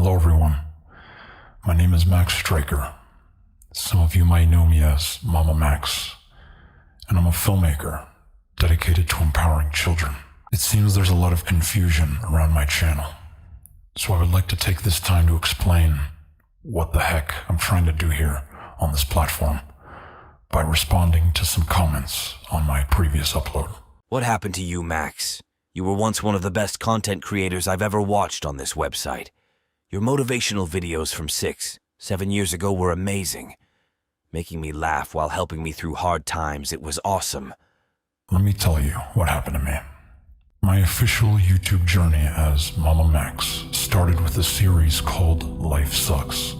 Hello everyone, my name is Max Stryker. Some of you might know me as MamaMax, and I'm a filmmaker dedicated to empowering children. It seems there's a lot of confusion around my channel, so I would like to take this time to explain what the heck I'm trying to do here on this platform by responding to some comments on my previous upload. What happened to you, Max? You were once one of the best content creators I've ever watched on this website. Your motivational videos from 7 years ago were amazing. Making me laugh while helping me through hard times, it was awesome. Let me tell you what happened to me. My official YouTube journey as MamaMax started with a series called Life Sucks,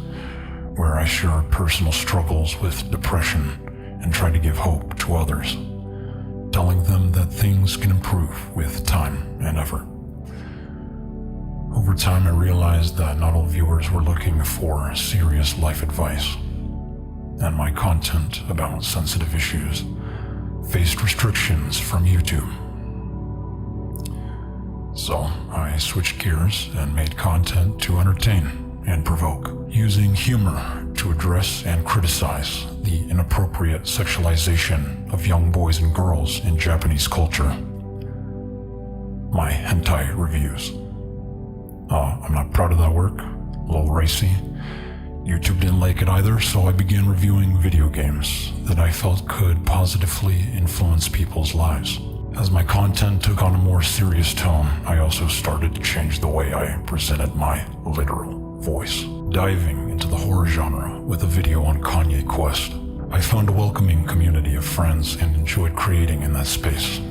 where I shared personal struggles with depression and tried to give hope to others, telling them that things can improve with time and effort. Over time, I realized that not all viewers were looking for serious life advice, and my content about sensitive issues faced restrictions from YouTube. So I switched gears and made content to entertain and provoke, using humor to address and criticize the inappropriate sexualization of young boys and girls in Japanese culture. My hentai reviews. I'm not proud of that work, a little racy. YouTube didn't like it either, so I began reviewing video games that I felt could positively influence people's lives. As my content took on a more serious tone, I also started to change the way I presented my literal voice, diving into the horror genre with a video on Kanye Quest. I found a welcoming community of friends and enjoyed creating in that space.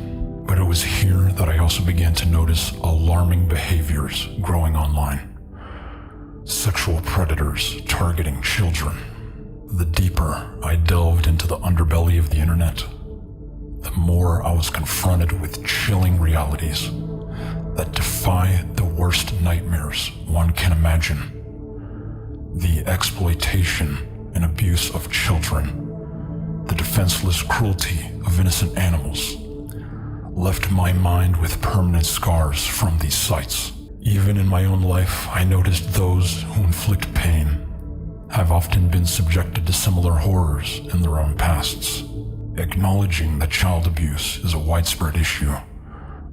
But it was here that I also began to notice alarming behaviors growing online. Sexual predators targeting children. The deeper I delved into the underbelly of the internet, the more I was confronted with chilling realities that defy the worst nightmares one can imagine. The exploitation and abuse of children, the defenseless cruelty of innocent animals, left my mind with permanent scars from these sites. Even in my own life, I noticed those who inflict pain have often been subjected to similar horrors in their own pasts. Acknowledging that child abuse is a widespread issue,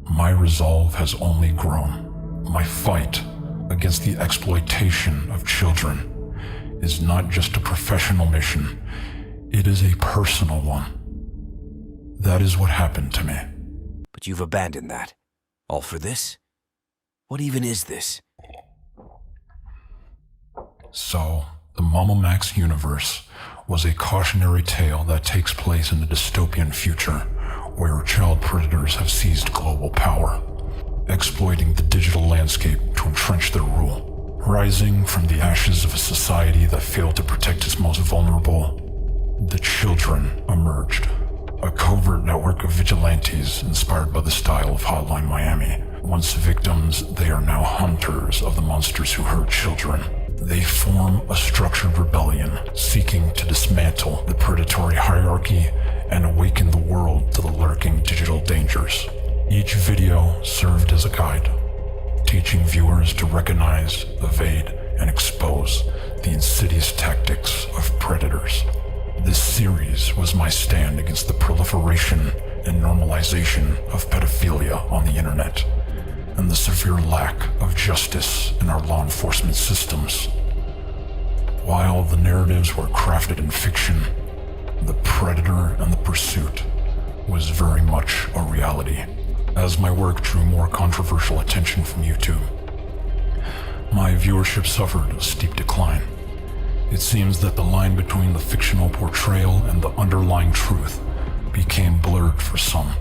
my resolve has only grown. My fight against the exploitation of children is not just a professional mission, it is a personal one. That is what happened to me. But you've abandoned that. All for this? What even is this? So, the MamaMax universe was a cautionary tale that takes place in a dystopian future where child predators have seized global power, exploiting the digital landscape to entrench their rule. Rising from the ashes of a society that failed to protect its most vulnerable, the children emerged. A covert network of vigilantes inspired by the style of Hotline Miami. Once victims, they are now hunters of the monsters who hurt children. They form a structured rebellion, seeking to dismantle the predatory hierarchy and awaken the world to the lurking digital dangers. Each video served as a guide, teaching viewers to recognize, evade, and expose the insidious tactics of predators. This series was my stand against the proliferation and normalization of pedophilia on the internet, and the severe lack of justice in our law enforcement systems. While the narratives were crafted in fiction, the predator and the pursuit was very much a reality. As my work drew more controversial attention from YouTube, my viewership suffered a steep decline. It seems that the line between the fictional portrayal and the underlying truth became blurred for some,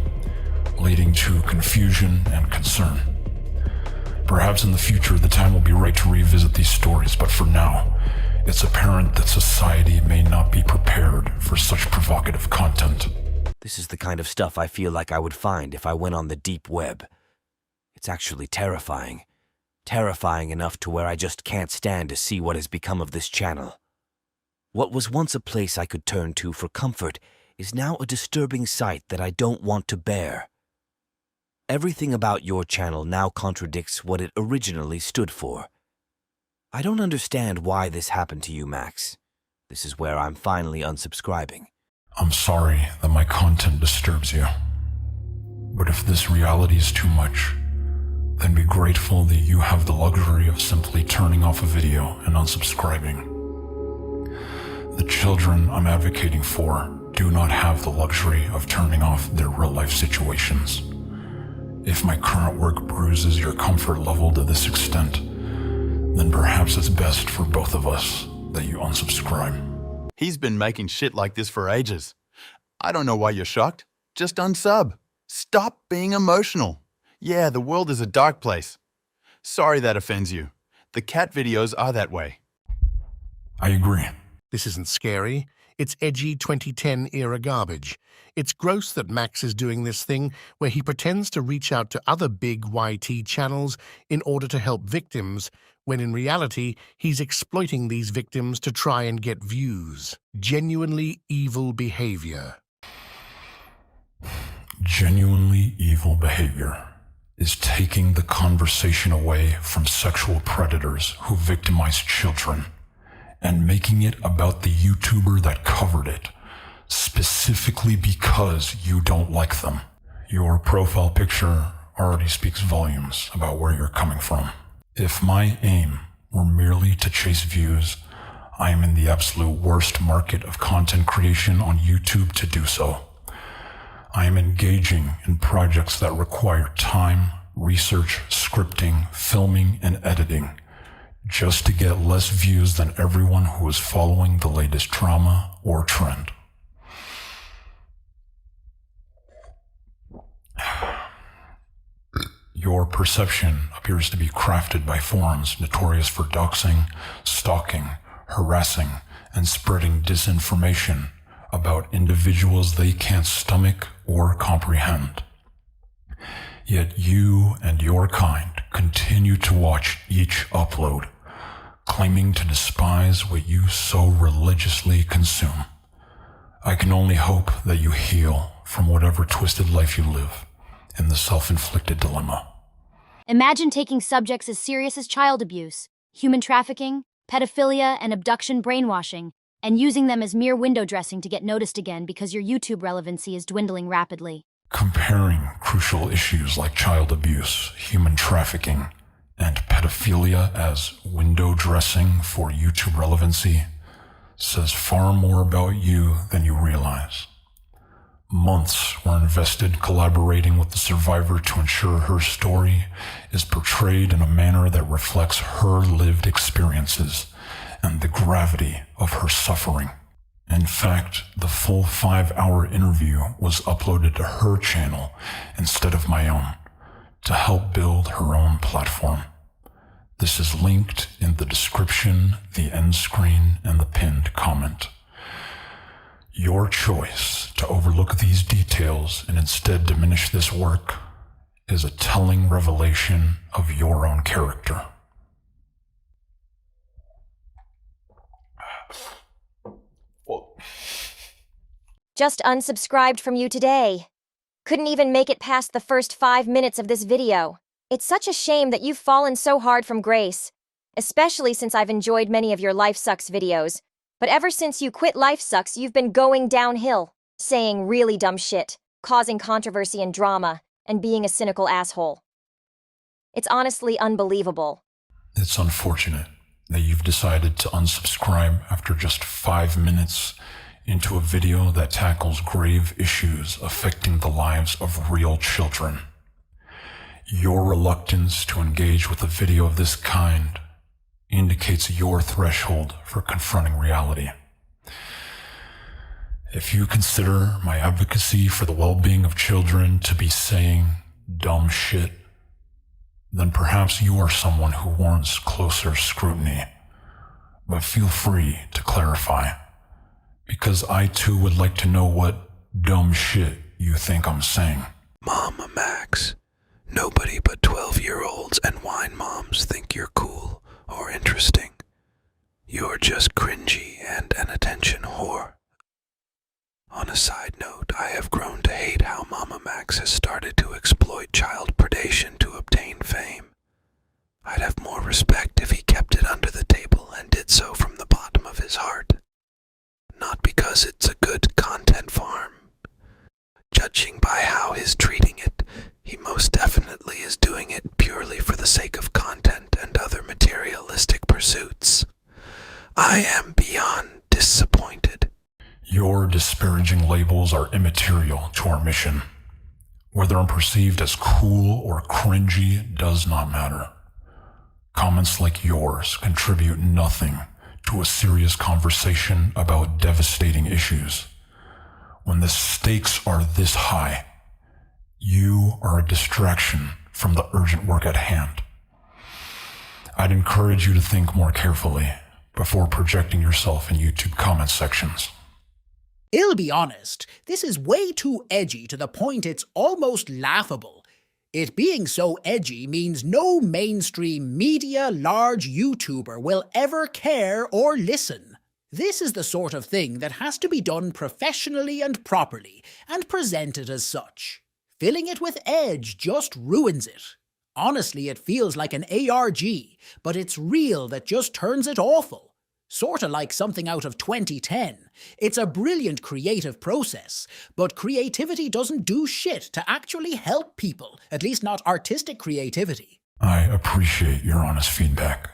leading to confusion and concern. Perhaps in the future the time will be right to revisit these stories, but for now, it's apparent that society may not be prepared for such provocative content. This is the kind of stuff I feel like I would find if I went on the deep web. It's actually terrifying. Terrifying enough to where I just can't stand to see what has become of this channel. What was once a place I could turn to for comfort is now a disturbing sight that I don't want to bear. Everything about your channel now contradicts what it originally stood for. I don't understand why this happened to you, Max. This is where I'm finally unsubscribing. I'm sorry that my content disturbs you. But if this reality is too much, then be grateful that you have the luxury of simply turning off a video and unsubscribing. The children I'm advocating for do not have the luxury of turning off their real-life situations. If my current work bruises your comfort level to this extent, then perhaps it's best for both of us that you unsubscribe. He's been making shit like this for ages. I don't know why you're shocked. Just unsub. Stop being emotional. Yeah, the world is a dark place. Sorry that offends you. The cat videos are that way. I agree. This isn't scary. It's edgy 2010 era garbage. It's gross that Max is doing this thing where he pretends to reach out to other big YT channels in order to help victims, when in reality, he's exploiting these victims to try and get views. Genuinely evil behavior. Genuinely evil behavior is taking the conversation away from sexual predators who victimize children and making it about the YouTuber that covered it, specifically because you don't like them. Your profile picture already speaks volumes about where you're coming from. If my aim were merely to chase views, I am in the absolute worst market of content creation on YouTube to do so. I am engaging in projects that require time, research, scripting, filming, and editing, just to get less views than everyone who is following the latest drama or trend. Your perception appears to be crafted by forums notorious for doxing, stalking, harassing, and spreading disinformation about individuals they can't stomach or comprehend. Yet you and your kind continue to watch each upload, claiming to despise what you so religiously consume. I can only hope that you heal from whatever twisted life you live in the self-inflicted dilemma. Imagine taking subjects as serious as child abuse, human trafficking, pedophilia, and abduction brainwashing, and using them as mere window dressing to get noticed again because your YouTube relevancy is dwindling rapidly. Comparing crucial issues like child abuse, human trafficking, and pedophilia as window dressing for YouTube relevancy says far more about you than you realize. Months were invested collaborating with the survivor to ensure her story is portrayed in a manner that reflects her lived experiences and the gravity of her suffering. In fact, the full 5-hour interview was uploaded to her channel instead of my own to help build her own platform. This is linked in the description, the end screen, and the pinned comment. Your choice to overlook these details and instead diminish this work is a telling revelation of your own character. Just unsubscribed from you today. Couldn't even make it past the first 5 minutes of this video. It's such a shame that you've fallen so hard from grace, especially since I've enjoyed many of your Life Sucks videos. But ever since you quit Life Sucks, you've been going downhill, saying really dumb shit, causing controversy and drama, and being a cynical asshole. It's honestly unbelievable. It's unfortunate that you've decided to unsubscribe after just 5 minutes into a video that tackles grave issues affecting the lives of real children. Your reluctance to engage with a video of this kind indicates your threshold for confronting reality. If you consider my advocacy for the well-being of children to be saying dumb shit, then perhaps you are someone who warrants closer scrutiny. But feel free to clarify, because I too would like to know what dumb shit you think I'm saying. MamaMax. Nobody but 12-year-olds and wine moms think you're cool or interesting. You're just cringy and an attention whore. On a side note, I have grown to hate how MamaMax has started to exploit child predation to obtain fame. I'd have more respect if he kept it under the his heart. Not because it's a good content farm. Judging by how he's treating it, he most definitely is doing it purely for the sake of content and other materialistic pursuits. I am beyond disappointed. Your disparaging labels are immaterial to our mission. Whether I'm perceived as cool or cringy does not matter. Comments like yours contribute nothing to a serious conversation about devastating issues. When the stakes are this high, you are a distraction from the urgent work at hand. I'd encourage you to think more carefully before projecting yourself in YouTube comment sections. I'll be honest, this is way too edgy to the point it's almost laughable. It being so edgy means no mainstream media large YouTuber will ever care or listen. This is the sort of thing that has to be done professionally and properly, and presented as such. Filling it with edge just ruins it. Honestly, it feels like an ARG, but it's real that just turns it awful. Sorta like something out of 2010. It's a brilliant creative process, but creativity doesn't do shit to actually help people, at least not artistic creativity. I appreciate your honest feedback,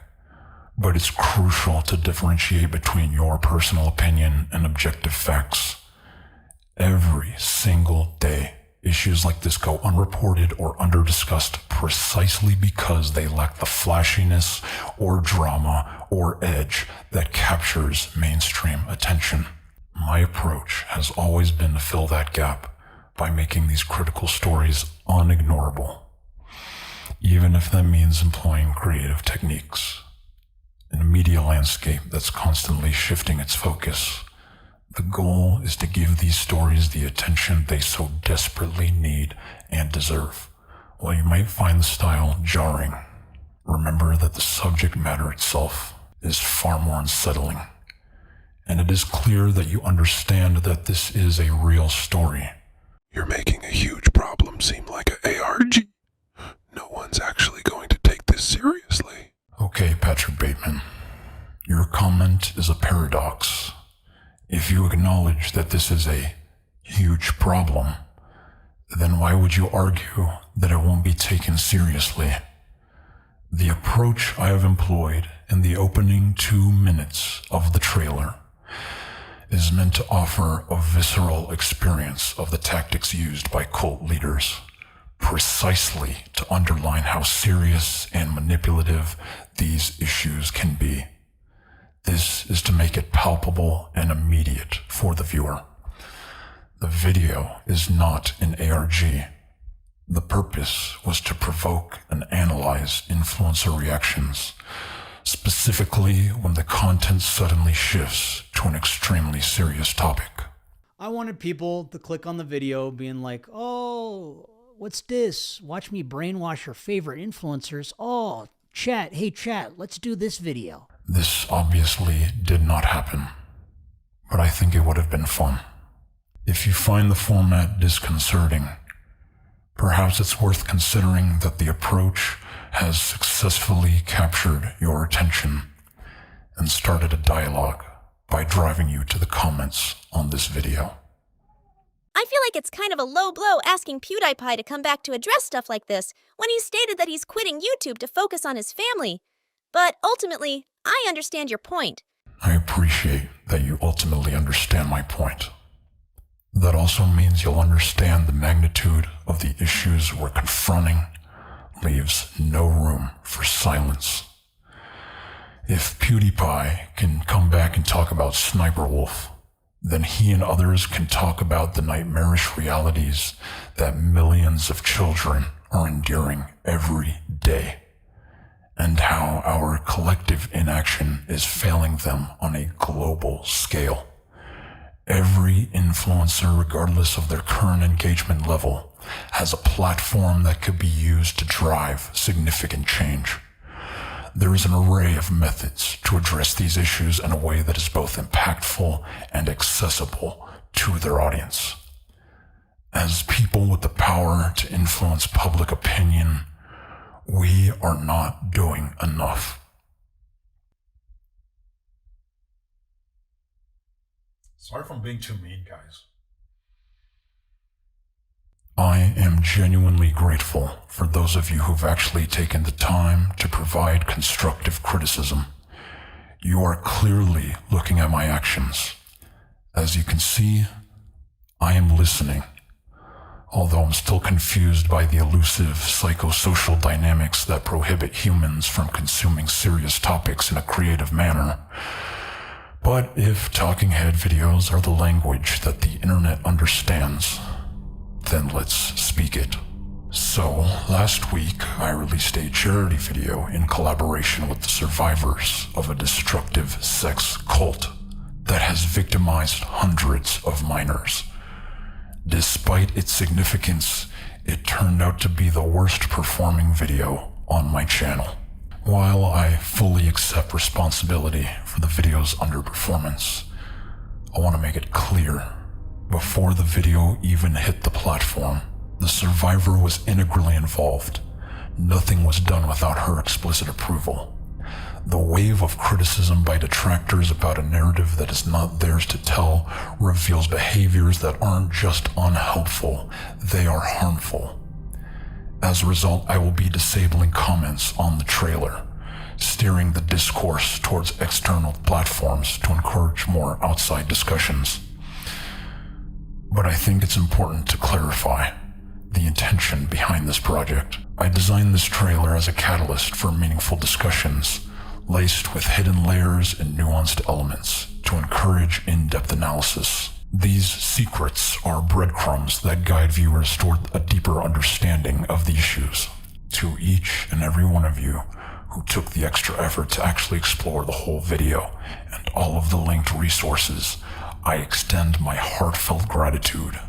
but it's crucial to differentiate between your personal opinion and objective facts. Every single day, issues like this go unreported or under-discussed precisely because they lack the flashiness or drama or edge that captures mainstream attention. My approach has always been to fill that gap by making these critical stories unignorable, even if that means employing creative techniques. In a media landscape that's constantly shifting its focus, the goal is to give these stories the attention they so desperately need and deserve. While you might find the style jarring, remember that the subject matter itself is far more unsettling. And it is clear that you understand that this is a real story. You're making a huge problem seem like an ARG. No one's actually going to take this seriously. Okay, Patrick Bateman. Your comment is a paradox. If you acknowledge that this is a huge problem, then why would you argue that it won't be taken seriously? The approach I have employed in the opening 2 minutes of the trailer is meant to offer a visceral experience of the tactics used by cult leaders, precisely to underline how serious and manipulative these issues can be. This is to make it palpable and immediate for the viewer. The video is not an ARG. The purpose was to provoke and analyze influencer reactions, specifically when the content suddenly shifts to an extremely serious topic. I wanted people to click on the video being like, oh, what's this? Watch me brainwash your favorite influencers. Oh, chat, hey chat, let's do this video. This obviously did not happen, but I think it would have been fun. If you find the format disconcerting, perhaps it's worth considering that the approach has successfully captured your attention and started a dialogue by driving you to the comments on this video. I feel like it's kind of a low blow asking PewDiePie to come back to address stuff like this when he stated that he's quitting YouTube to focus on his family. But ultimately, I understand your point. I appreciate that you ultimately understand my point. That also means you'll understand the magnitude of the issues we're confronting leaves no room for silence. If PewDiePie can come back and talk about Sniper Wolf, then he and others can talk about the nightmarish realities that millions of children are enduring every day, and how our collective inaction is failing them on a global scale. Every influencer, regardless of their current engagement level, has a platform that could be used to drive significant change. There is an array of methods to address these issues in a way that is both impactful and accessible to their audience. As people with the power to influence public opinion, we are not doing enough. Sorry if I'm being too mean, guys. I am genuinely grateful for those of you who've actually taken the time to provide constructive criticism. You are clearly looking at my actions. As you can see, I am listening. Although I'm still confused by the elusive psychosocial dynamics that prohibit humans from consuming serious topics in a creative manner. But if talking head videos are the language that the internet understands, then let's speak it. So, last week I released a charity video in collaboration with the survivors of a destructive sex cult that has victimized hundreds of minors. Despite its significance, it turned out to be the worst performing video on my channel. While I fully accept responsibility for the video's underperformance, I want to make it clear, before the video even hit the platform, the survivor was integrally involved. Nothing was done without her explicit approval. The wave of criticism by detractors about a narrative that is not theirs to tell reveals behaviors that aren't just unhelpful, they are harmful. As a result, I will be disabling comments on the trailer, steering the discourse towards external platforms to encourage more outside discussions. But I think it's important to clarify the intention behind this project. I designed this trailer as a catalyst for meaningful discussions, laced with hidden layers and nuanced elements to encourage in-depth analysis. These secrets are breadcrumbs that guide viewers toward a deeper understanding of the issues. To each and every one of you who took the extra effort to actually explore the whole video and all of the linked resources, I extend my heartfelt gratitude.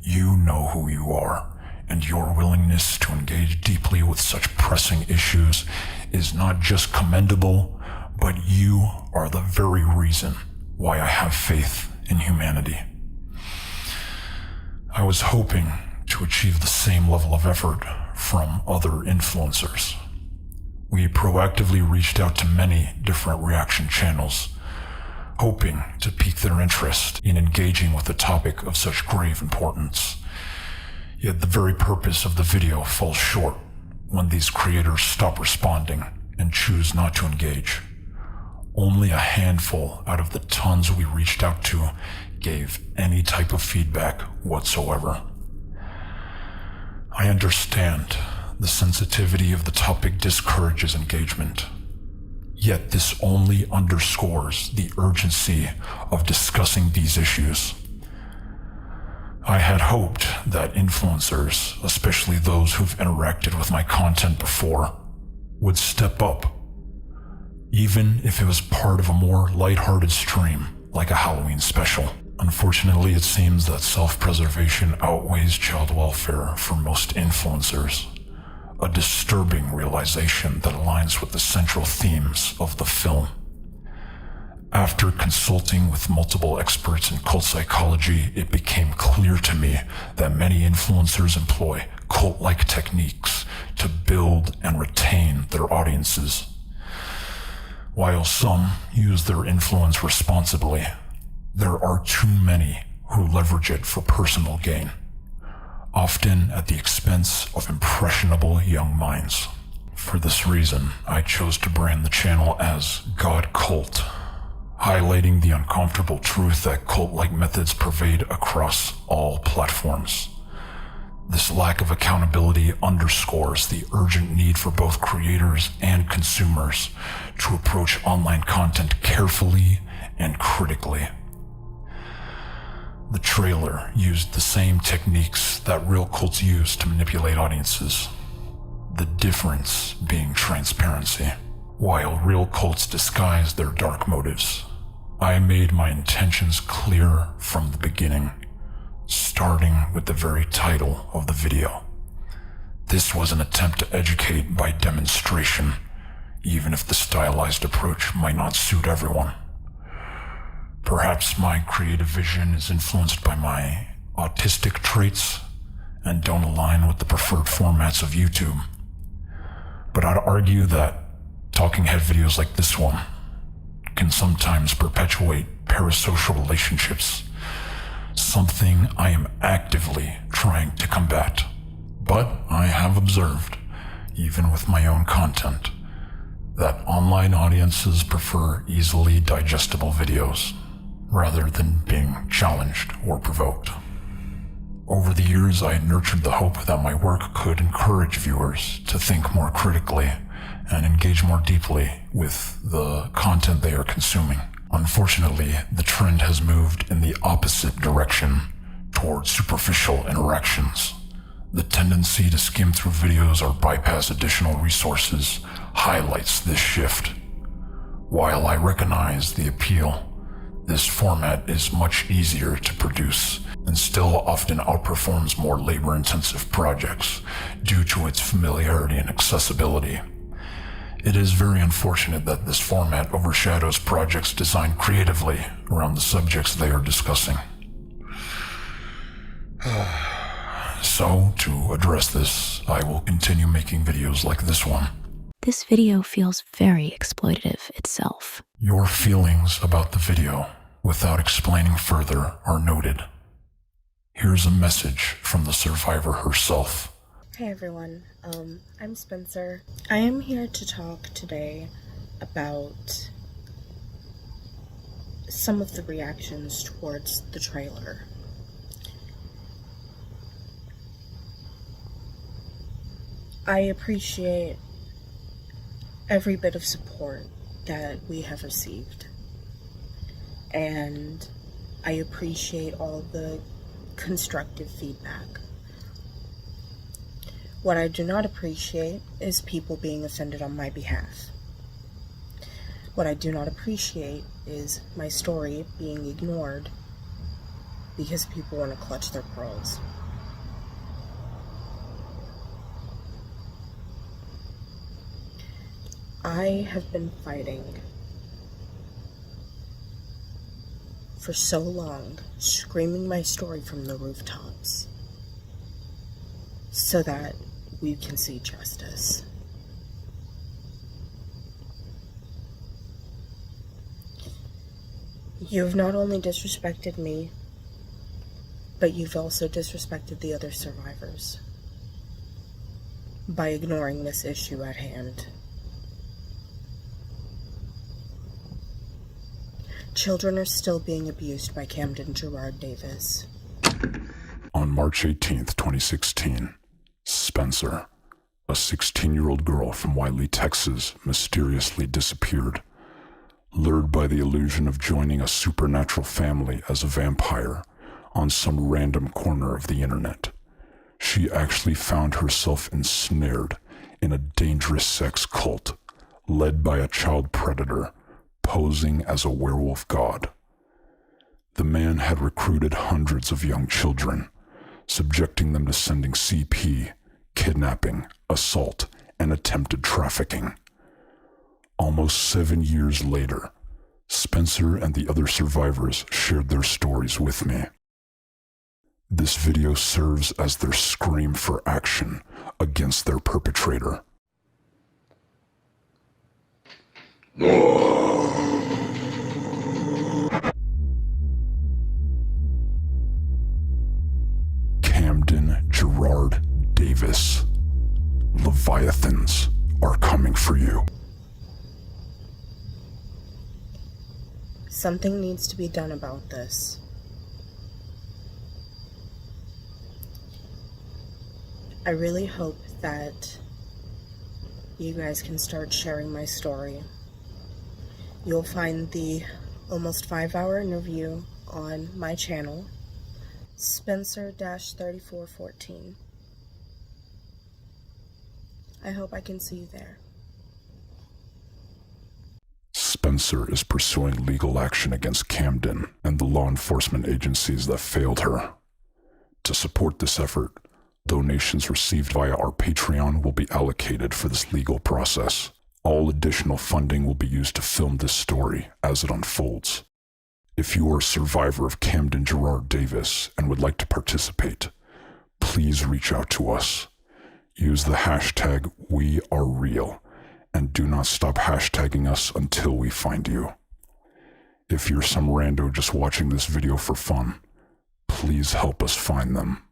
You know who you are, and your willingness to engage deeply with such pressing issues is not just commendable, but you are the very reason why I have faith in humanity. I was hoping to achieve the same level of effort from other influencers. We proactively reached out to many different reaction channels, hoping to pique their interest in engaging with a topic of such grave importance. Yet the very purpose of the video falls short when these creators stop responding and choose not to engage. Only a handful out of the tons we reached out to gave any type of feedback whatsoever. I understand the sensitivity of the topic discourages engagement. Yet this only underscores the urgency of discussing these issues. I had hoped that influencers, especially those who've interacted with my content before, would step up, even if it was part of a more lighthearted stream, like a Halloween special. Unfortunately, it seems that self-preservation outweighs child welfare for most influencers, a disturbing realization that aligns with the central themes of the film. After consulting with multiple experts in cult psychology, it became clear to me that many influencers employ cult-like techniques to build and retain their audiences. While some use their influence responsibly, there are too many who leverage it for personal gain, often at the expense of impressionable young minds. For this reason, I chose to brand the channel as God Cult, highlighting the uncomfortable truth that cult-like methods pervade across all platforms. This lack of accountability underscores the urgent need for both creators and consumers to approach online content carefully and critically. The trailer used the same techniques that real cults use to manipulate audiences, the difference being transparency. While real cults disguise their dark motives, I made my intentions clear from the beginning, starting with the very title of the video. This was an attempt to educate by demonstration, even if the stylized approach might not suit everyone. Perhaps my creative vision is influenced by my autistic traits and don't align with the preferred formats of YouTube. But I'd argue that talking head videos like this one can sometimes perpetuate parasocial relationships, something I am actively trying to combat. But I have observed, even with my own content, that online audiences prefer easily digestible videos rather than being challenged or provoked. Over the years, I nurtured the hope that my work could encourage viewers to think more critically and engage more deeply with the content they are consuming. Unfortunately, the trend has moved in the opposite direction toward superficial interactions. The tendency to skim through videos or bypass additional resources highlights this shift. While I recognize the appeal, this format is much easier to produce and still often outperforms more labor-intensive projects due to its familiarity and accessibility. It is very unfortunate that this format overshadows projects designed creatively around the subjects they are discussing. So, to address this, I will continue making videos like this one. This video feels very exploitative itself. Your feelings about the video, without explaining further, are noted. Here's a message from the survivor herself. Hey everyone, I'm Spencer. I am here to talk today about some of the reactions towards the trailer. I appreciate every bit of support that we have received, and I appreciate all the constructive feedback. What I do not appreciate is people being offended on my behalf. What I do not appreciate is my story being ignored because people want to clutch their pearls. I have been fighting for so long, screaming my story from the rooftops so that we can see justice. You have not only disrespected me, but you've also disrespected the other survivors by ignoring this issue at hand. Children are still being abused by Camden Gerard Davis. On March 18th, 2016, Spencer, a 16-year-old girl from Wiley, Texas, mysteriously disappeared. Lured by the illusion of joining a supernatural family as a vampire on some random corner of the internet, she actually found herself ensnared in a dangerous sex cult led by a child predator posing as a werewolf god. The man had recruited hundreds of young children, subjecting them to sending CP, kidnapping, assault, and attempted trafficking. Almost 7 years later, Spencer and the other survivors shared their stories with me. This video serves as their scream for action against their perpetrator. Camden Gerard Davis. Leviathans are coming for you. Something needs to be done about this. I really hope that you guys can start sharing my story. You'll find the almost 5-hour interview on my channel, Spencer-3414. I hope I can see you there. Spencer is pursuing legal action against Camden and the law enforcement agencies that failed her. To support this effort, donations received via our Patreon will be allocated for this legal process. All additional funding will be used to film this story as it unfolds. If you are a survivor of Camden Gerard Davis and would like to participate, please reach out to us. Use the hashtag #WeAreReal and do not stop hashtagging us until we find you. If you're some rando just watching this video for fun, please help us find them.